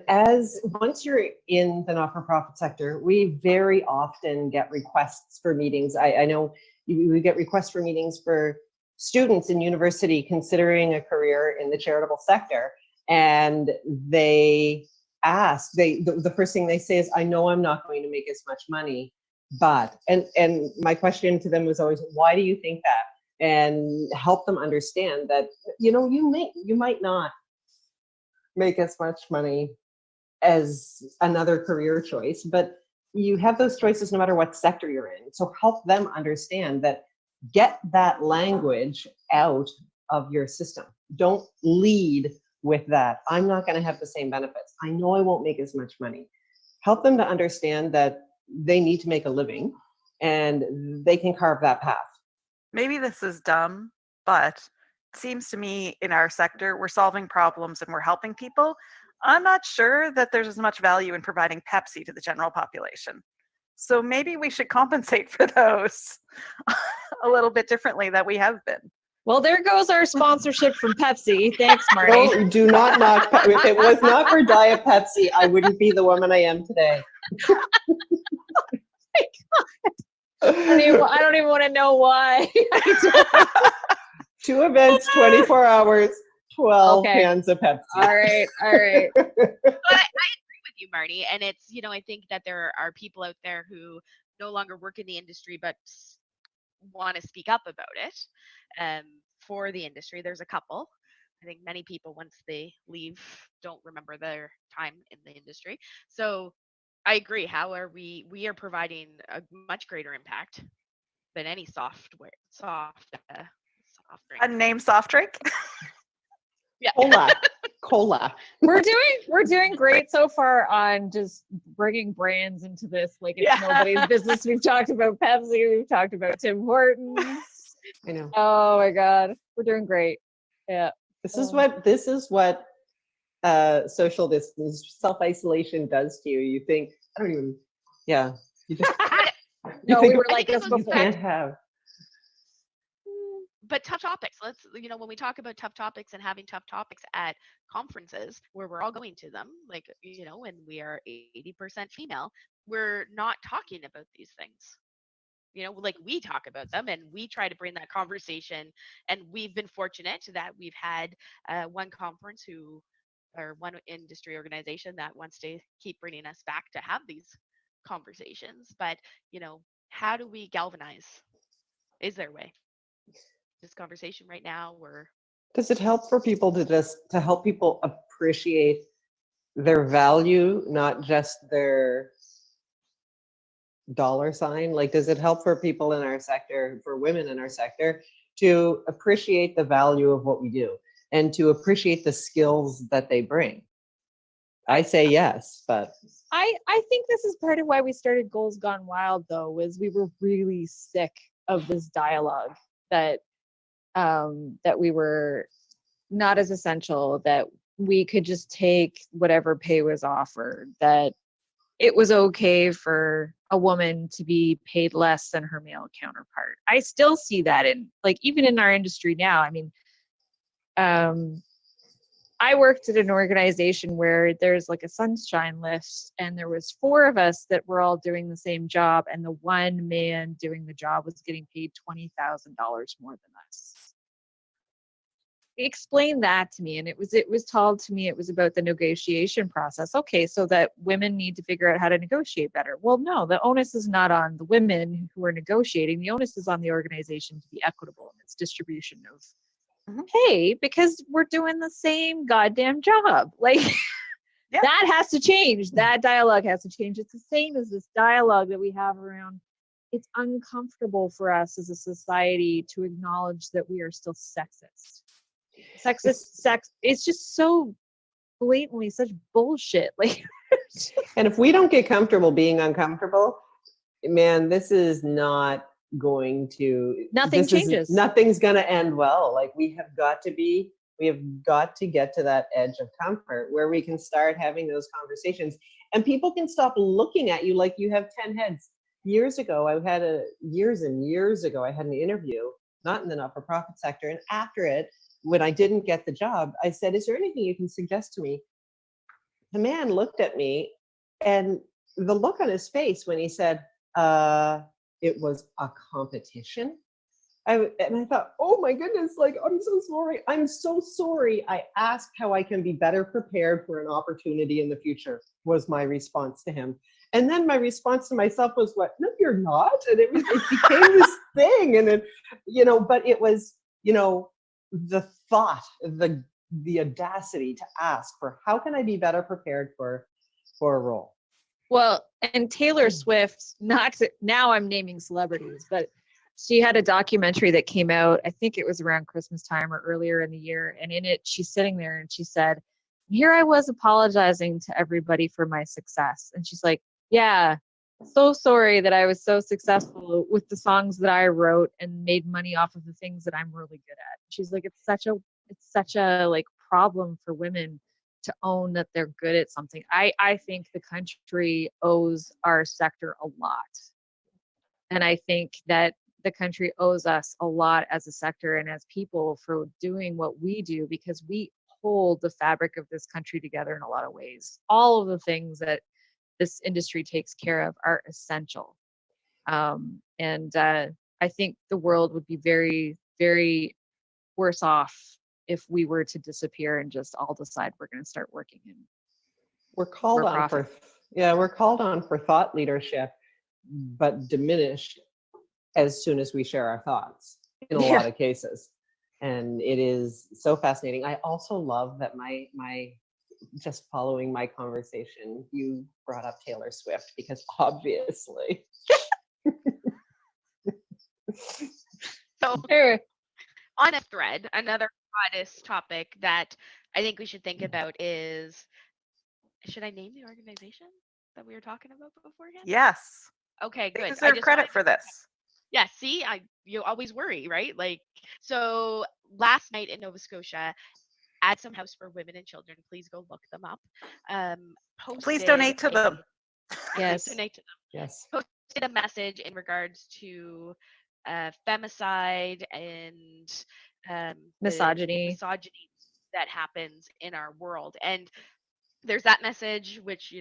once you're in the not-for-profit sector, we very often get requests for meetings. I know we get requests for meetings for students in university considering a career in the charitable sector, and they ask, the first thing they say is, I know I'm not going to make as much money, but, and my question to them was always, why do you think that? And help them understand that, you know, you might not make as much money as another career choice, but you have those choices no matter what sector you're in. So help them understand that, get that language out of your system. Don't lead with that. I'm not going to have the same benefits. I know I won't make as much money. Help them to understand that they need to make a living and they can carve that path. Maybe this is dumb, but it seems to me in our sector, we're solving problems and we're helping people. I'm not sure that there's as much value in providing Pepsi to the general population. So maybe we should compensate for those a little bit differently than we have been. Well, there goes our sponsorship from Pepsi. Thanks, Marty. No, do not knock. If it was not for Diet Pepsi, I wouldn't be the woman I am today. I don't even want to know why. 2 events, 24 hours, 12 Okay. cans of Pepsi. All right. But I agree with you, Marty. And it's, you know, I think that there are people out there who no longer work in the industry but want to speak up about it for the industry. There's a couple. I think many people, once they leave, don't remember their time in the industry. So I agree. How are we are providing a much greater impact than any soft drink. Unnamed soft drink. Yeah. Cola. We're doing great so far on just bringing brands into this. Like, it's nobody's business. We've talked about Pepsi. We've talked about Tim Hortons. I know. Oh my God, we're doing great. Yeah. This is what social distance, self-isolation does to you. You think, I don't even, yeah. You just, No, we were like this you before. can't have. But tough topics. Let's, you know, when we talk about tough topics and having tough topics at conferences where we're all going to them, like, you know, and we are 80% female, we're not talking about these things. You know, like, we talk about them and we try to bring that conversation. And we've been fortunate that we've had one conference or one industry organization that wants to keep bringing us back to have these conversations. But, you know, how do we galvanize? Is there a way? This conversation right now, or Does it help for people to help people appreciate their value, not just their dollar sign? Like, does it help for people in our sector, for women in our sector, to appreciate the value of what we do and to appreciate the skills that they bring? I say yes, but I think this is part of why we started Goals Gone Wild, though, was we were really sick of this dialogue that that we were not as essential, that we could just take whatever pay was offered, that it was okay for a woman to be paid less than her male counterpart. I still see that in, like, even in our industry now. I mean, I worked at an organization where there's like a sunshine list, and there was 4 of us that were all doing the same job, and the one man doing the job was getting paid $20,000 more than us. Explain that to me. And it was told to me it was about the negotiation process. Okay, so that women need to figure out how to negotiate better. Well, no, the onus is not on the women who are negotiating. The onus is on the organization to be equitable in its distribution of pay, because we're doing the same goddamn job. Like, that has to change. That dialogue has to change. It's the same as this dialogue that we have around, it's uncomfortable for us as a society to acknowledge that we are still sexist. sexist sex. It's just so blatantly such bullshit. Like, And if we don't get comfortable being uncomfortable, man, this is not going to, changes. Nothing's going to end well. Like we have got to get to that edge of comfort where we can start having those conversations and people can stop looking at you like you have 10 heads. Years and years ago, I had an interview, not in the not-for-profit sector. And after it, when I didn't get the job, I said, is there anything you can suggest to me? The man looked at me and the look on his face when he said, it was a competition. And I thought, oh my goodness, like, I'm so sorry. I'm so sorry. I asked how I can be better prepared for an opportunity in the future, was my response to him. And then my response to myself was, what? No, you're not. And it became this thing. And it, but it was, the thought, the audacity to ask for how can I be better prepared for a role. well, and Taylor Swift, now I'm naming celebrities, but she had a documentary that came out, I think it was around Christmas time or earlier in the year. And in it, she's sitting there and she said, here I was apologizing to everybody for my success. And she's like, yeah, so sorry that I was so successful with the songs that I wrote and made money off of the things that I'm really good at. She's like, it's such a like problem for women to own that they're good at something. I think the country owes our sector a lot. And I think that the country owes us a lot as a sector and as people for doing what we do, because we hold the fabric of this country together in a lot of ways. All of the things that this industry takes care of are essential. And I think the world would be very, very worse off if we were to disappear and just all decide we're going to start working in. We're called on for thought leadership, but diminished as soon as we share our thoughts in a lot of cases. And it is so fascinating. I also love that my just following my conversation, you brought up Taylor Swift, because obviously. So on a thread, another hottest topic that I think we should think about is, should I name the organization that we were talking about beforehand? Yes. Okay, good. They deserve credit for this. Yeah, see, you always worry, right? Like, so last night in Nova Scotia, Add Some House for Women and Children, please go look them up. Please donate to them. Yes. Donate to them. Yes. Posted a message in regards to femicide and misogyny that happens in our world. And there's that message, which,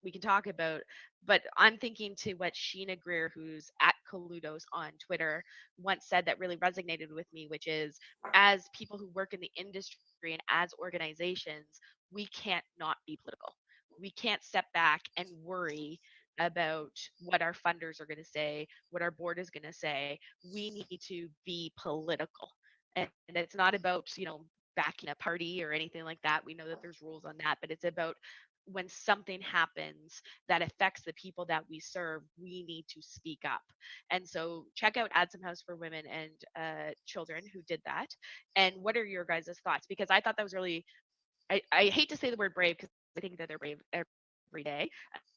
we can talk about, but I'm thinking to what Sheena Greer, who's at Coludos on Twitter, once said that really resonated with me, which is, as people who work in the industry and as organizations, we can't not be political. We can't step back and worry about what our funders are going to say, what our board is going to say. We need to be political. And it's not about, backing a party or anything like that. We know that there's rules on that, but it's about when something happens that affects the people that we serve, we need to speak up. And so check out Add Some House for Women and Children who did that. And what are your guys' thoughts? Because I thought that was really, I hate to say the word brave because I think that they're brave every day.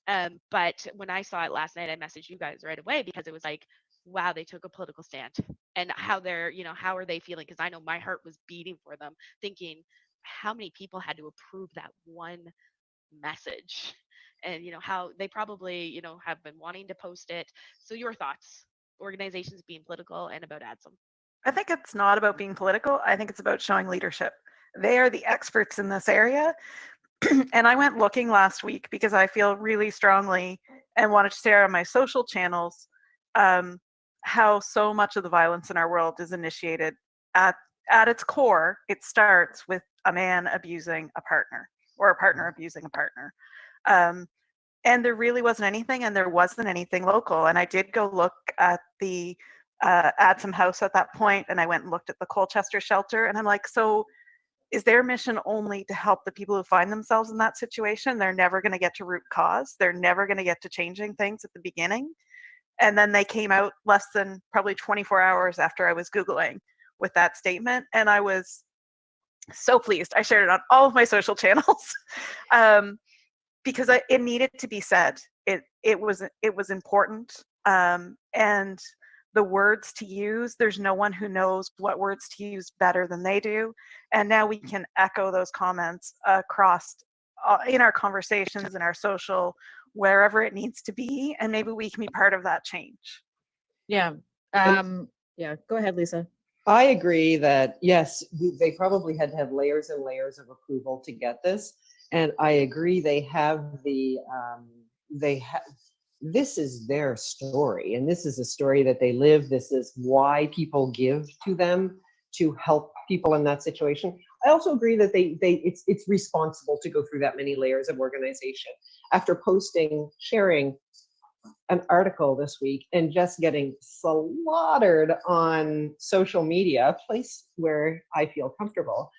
But when I saw it last night, I messaged you guys right away because it was like, wow, they took a political stand, and how they're, how are they feeling? Because I know my heart was beating for them, thinking how many people had to approve that one message, and how they probably, have been wanting to post it. So your thoughts, organizations being political and about ADSM. I think it's not about being political. I think it's about showing leadership. They are the experts in this area. And I went looking last week because I feel really strongly and wanted to share on my social channels how so much of the violence in our world is initiated at its core. It starts with a man abusing a partner or a partner abusing a partner. And there really wasn't anything, and there wasn't anything local. And I did go look at the Add Some House at that point, and I went and looked at the Colchester shelter, and I'm like, so is their mission only to help the people who find themselves in that situation? They're never going to get to root cause. They're never going to get to changing things at the beginning. And then they came out less than probably 24 hours after I was Googling with that statement. And I was So pleased. I shared it on all of my social channels because it needed to be said. It was important, and the words to use. There's no one who knows what words to use better than they do, and now we can echo those comments across in our conversations, in our social, wherever it needs to be, and maybe we can be part of that change. Yeah. Yeah. Go ahead, Lisa. I agree that yes, they probably had to have layers and layers of approval to get this, and I agree they have this is their story, and this is a story that they live. This is why people give to them to help people in that situation. I also agree that it's responsible to go through that many layers of organization. After sharing an article this week and just getting slaughtered on social media, a place where I feel comfortable,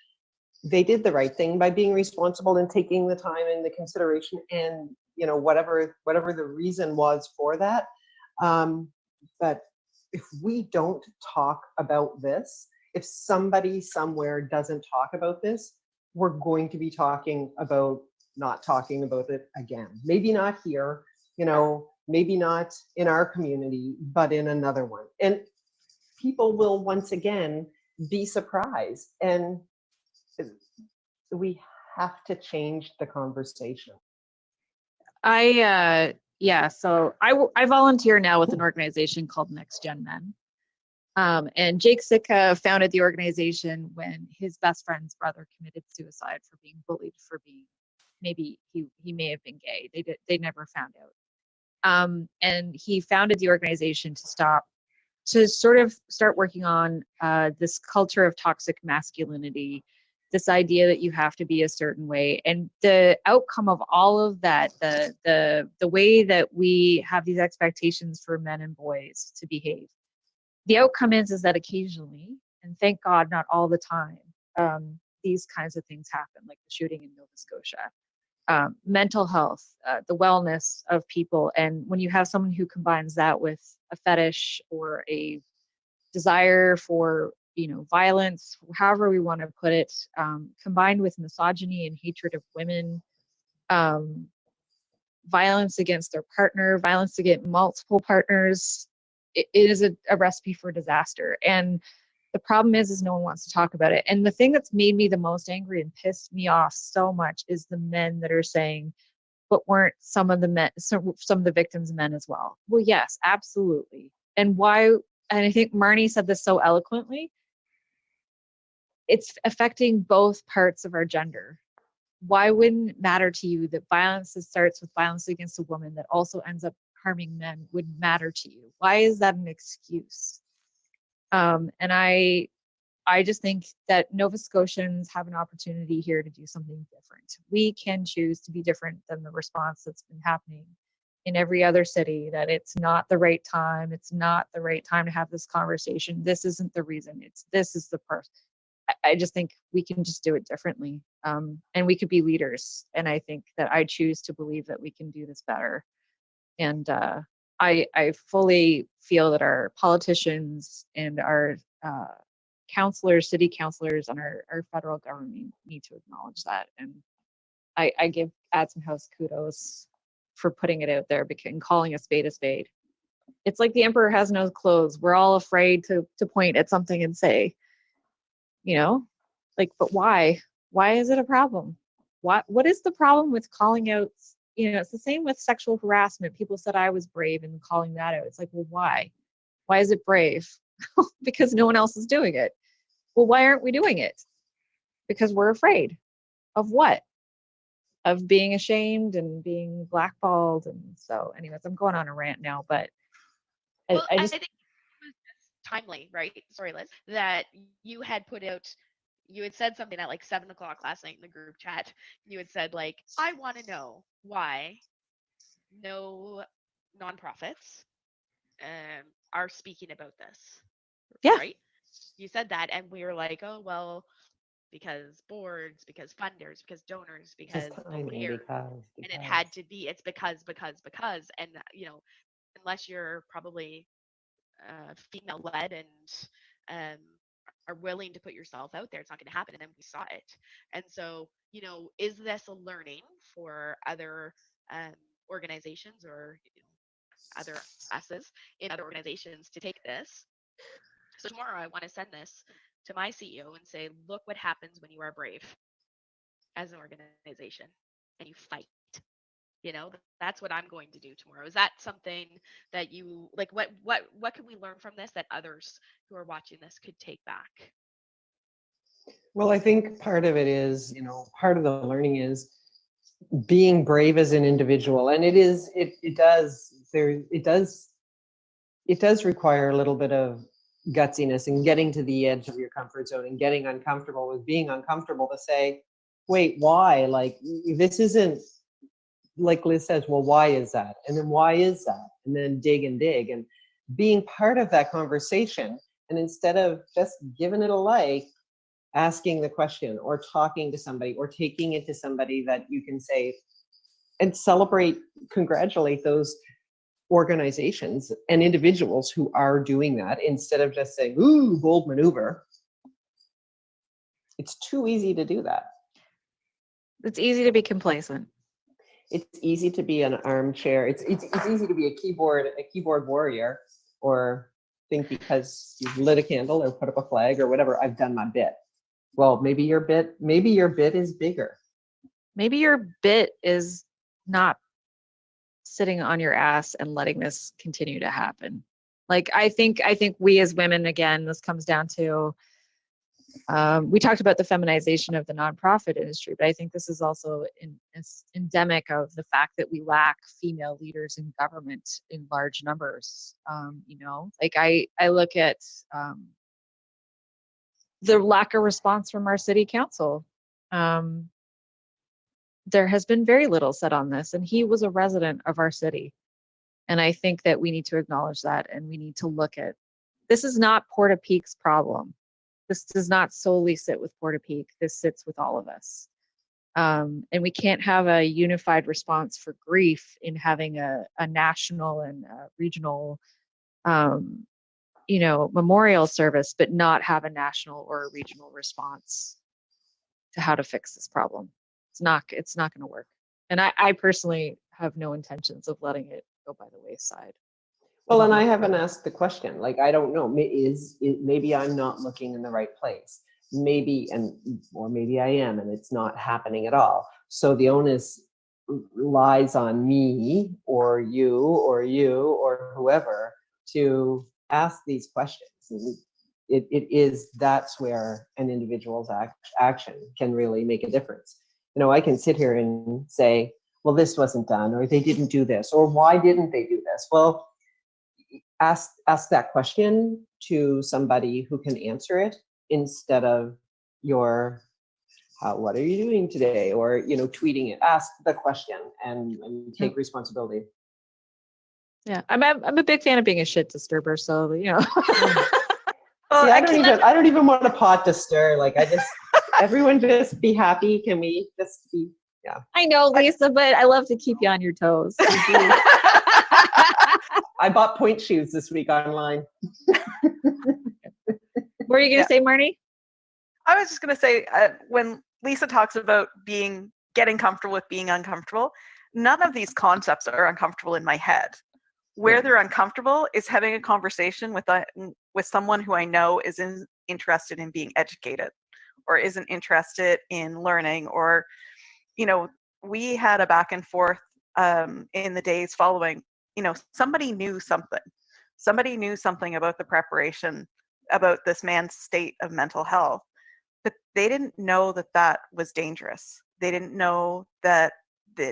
they did the right thing by being responsible and taking the time and the consideration and, you know, whatever the reason was for that. But if we don't talk about this, if somebody somewhere doesn't talk about this, we're going to be not talking about it again. Maybe not here, you know, maybe not in our community, but in another one. And people will once again be surprised. And we have to change the conversation. So I volunteer now with an organization called Next Gen Men. And Jake Sitka founded the organization when his best friend's brother committed suicide for being bullied for being, maybe he may have been gay. They never found out. And he founded the organization to sort of start working on this culture of toxic masculinity, this idea that you have to be a certain way. And the outcome of all of that, the way that we have these expectations for men and boys to behave, the outcome is that occasionally, and thank God not all the time, these kinds of things happen, like the shooting in Nova Scotia. Mental health, the wellness of people. And when you have someone who combines that with a fetish or a desire for, you know, violence, however we want to put it, combined with misogyny and hatred of women, violence against their partner, violence against multiple partners, it is a recipe for disaster. And the problem is no one wants to talk about it. And the thing that's made me the most angry and pissed me off so much is the men that are saying, but weren't some of the victims men as well? Well, yes, absolutely. And why? And I think Marnie said this so eloquently. It's affecting both parts of our gender. Why wouldn't it matter to you that violence that starts with violence against a woman that also ends up harming men would matter to you? Why is that an excuse? And I just think that Nova Scotians have an opportunity here to do something different. We can choose to be different than the response that's been happening in every other city, that it's not the right time. It's not the right time to have this conversation. This isn't the reason. This is the person. I just think we can just do it differently. And we could be leaders. And I think that I choose to believe that we can do this better. And I fully feel that our politicians and our counselors, city counselors, and our federal government need to acknowledge that. And I give Adson House kudos for putting it out there and calling a spade a spade. It's like the emperor has no clothes. We're all afraid to point at something and say, you know, like, but why? Why is it a problem? What is the problem with calling out? You know, it's the same with sexual harassment. People said I was brave in calling that out. It's like, well, why? Why is it brave? Because no one else is doing it. Well, why aren't we doing it? Because we're afraid of what? Of being ashamed and being blackballed. And so, anyways, I'm going on a rant now, but I I think it was just timely, right? Sorry, Liz, that you had put out, you had said something at like 7 o'clock last night in the group chat. You had said, like, I want to know why no nonprofits are speaking about this. Yeah. Right? You said that, and we were like, oh, well, because boards, because funders, because donors, because nobody cares. And it had to be, it's because, and, you know, unless you're probably female led and are willing to put yourself out there, it's not going to happen. And then we saw it. And so, is this a learning for other organizations or other us's in other organizations to take this? So tomorrow I want to send this to my CEO and say, look what happens when you are brave as an organization and you fight. That's what I'm going to do tomorrow. Is that something that you like? What can we learn from this that others who are watching this could take back? Well, I think part of it is, part of the learning is being brave as an individual. And it does require a little bit of gutsiness and getting to the edge of your comfort zone and getting uncomfortable with being uncomfortable to say, wait, why? Like, this isn't, like Liz says, well, why is that? And then why is that? And then dig and being part of that conversation. And instead of just giving it a like, asking the question or talking to somebody or taking it to somebody that you can say and celebrate, congratulate those organizations and individuals who are doing that, instead of just saying, ooh, bold maneuver. It's too easy to do that. It's easy to be complacent. It's easy to be an armchair. It's easy to be a keyboard warrior, or think because you've lit a candle or put up a flag or whatever, I've done my bit. Well, maybe your bit is bigger. Maybe your bit is not sitting on your ass and letting this continue to happen. Like, I think we as women, again, this comes down to, we talked about the feminization of the nonprofit industry, but I think this is also endemic of the fact that we lack female leaders in government in large numbers. Like I look at the lack of response from our city council. There has been very little said on this, and he was a resident of our city. And I think that we need to acknowledge that, and we need to look at, this is not Portapeque's problem. This does not solely sit with Portapeque. This sits with all of us. And we can't have a unified response for grief in having a national and a regional, memorial service, but not have a national or a regional response to how to fix this problem. It's not going to work. And I personally have no intentions of letting it go by the wayside. Well, and I haven't asked the question. Like, I don't know. Maybe I'm not looking in the right place. Maybe I am, and it's not happening at all. So the onus lies on me or you or whoever to ask these questions. That's where an individual's action can really make a difference. I can sit here and say, well, this wasn't done, or they didn't do this, or why didn't they do this? Well, ask that question to somebody who can answer it, instead of what are you doing today? Or, tweeting it. Ask the question and take responsibility. Yeah, I'm a big fan of being a shit disturber, so Well, See, I don't even want a pot to stir. Like, everyone just be happy. Can we just be? Yeah. I know, Lisa, but I love to keep you on your toes. I bought point shoes this week online. What are you going to say, Marnie? I was just going to say, when Lisa talks about getting comfortable with being uncomfortable, none of these concepts are uncomfortable in my head. Where they're uncomfortable is having a conversation with someone who I know isn't interested in being educated, or isn't interested in learning, or, we had a back and forth in the days following. Somebody knew something about the preparation, about this man's state of mental health, but they didn't know that was dangerous. They didn't know that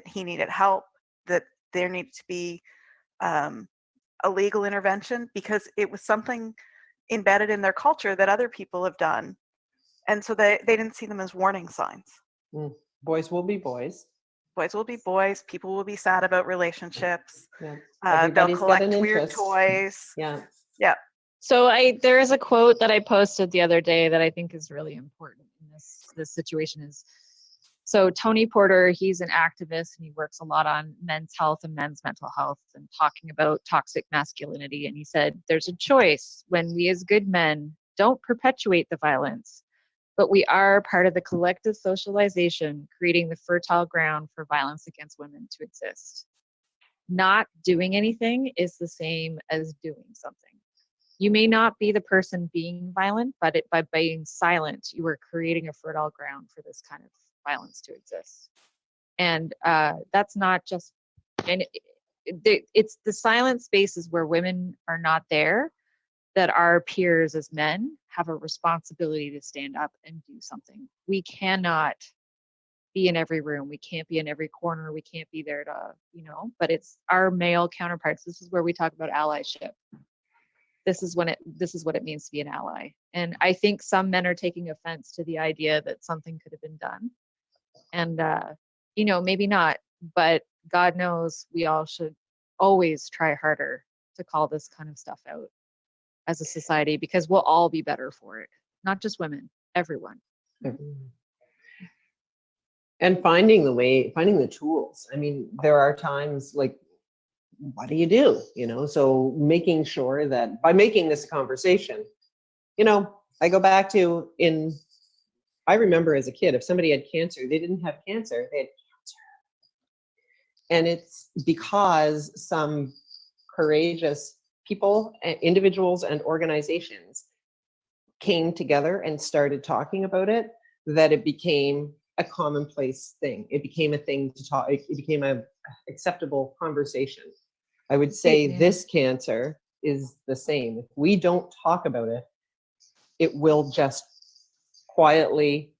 he needed help, that there needed to be a legal intervention, because it was something embedded in their culture that other people have done. And so they didn't see them as warning signs. Boys will be boys. Boys will be boys. People will be sad about relationships. Yeah. They'll collect weird toys. Yeah. Yeah. So there is a quote that I posted the other day that I think is really important in this situation. So Tony Porter, he's an activist, and he works a lot on men's health and men's mental health, and talking about toxic masculinity. And he said, there's a choice when we as good men don't perpetuate the violence, but we are part of the collective socialization, creating the fertile ground for violence against women to exist. Not doing anything is the same as doing something. You may not be the person being violent, but by being silent, you are creating a fertile ground for this kind of violence to exist. And that's not just, and it's the silent spaces where women are not there that our peers as men have a responsibility to stand up and do something. We cannot be in every room. We can't be in every corner. We can't be there to, but it's our male counterparts. This is where we talk about allyship. This is what it means to be an ally. And I think some men are taking offense to the idea that something could have been done. And, maybe not, but God knows we all should always try harder to call this kind of stuff out as a society, because we'll all be better for it. Not just women, everyone. And finding the tools. I mean, there are times like, what do you do? So making sure that by making this a conversation, I go back to I remember as a kid, if somebody had cancer, they didn't have cancer, they had cancer. And it's because some courageous people, individuals and organizations came together and started talking about it, that it became a commonplace thing. It became a thing to talk, it became a acceptable conversation. I would say this cancer is the same. If we don't talk about it, it will just quietly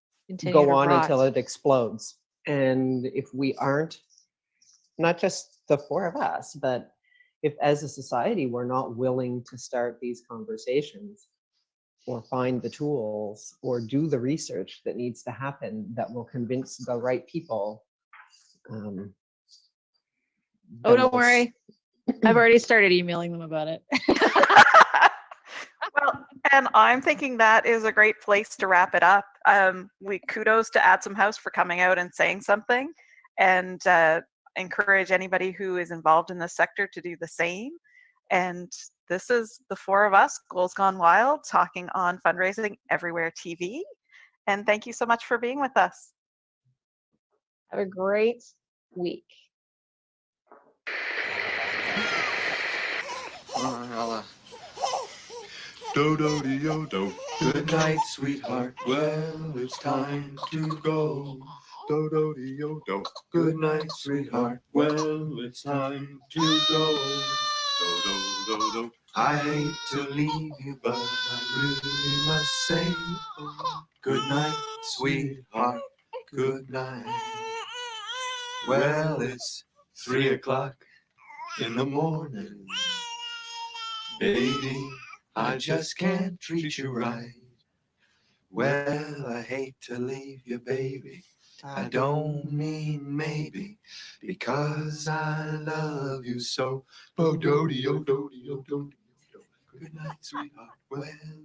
go on until it explodes. And if we aren't, not just the four of us, but if as a society we're not willing to start these conversations or find the tools or do the research that needs to happen that will convince the right people. Don't worry. I've already started emailing them about it. Well, and I'm thinking that is a great place to wrap it up. We kudos to Adsum House for coming out and saying something, and encourage anybody who is involved in this sector to do the same. And this is the four of us, Goals Gone Wild, talking on fundraising everywhere TV. And thank you so much for being with us. Have a great week. Do-do-de-o-do. Good night, sweetheart. Well, it's time to go. Do-do-de-o-do. Good night, sweetheart. Well, it's time to go. Do-do-do-do. I hate to leave you, but I really must say, good night, sweetheart. Good night. Well, it's 3 o'clock in the morning. Baby, I just can't treat you right. Well, I hate to leave you, baby. I don't mean maybe, because I love you so. Bo-do-de-o-do-de-o-do-de-o-do. Good night, sweetheart. Well,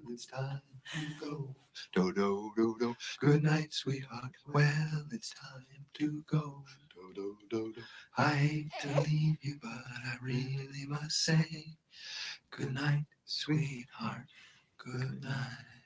it's time to go. Do-do-do-do. Good night, sweetheart. Well, it's time to go. Do-do-do-do. I hate to leave you, but I really must say, good night, sweetheart. Good night.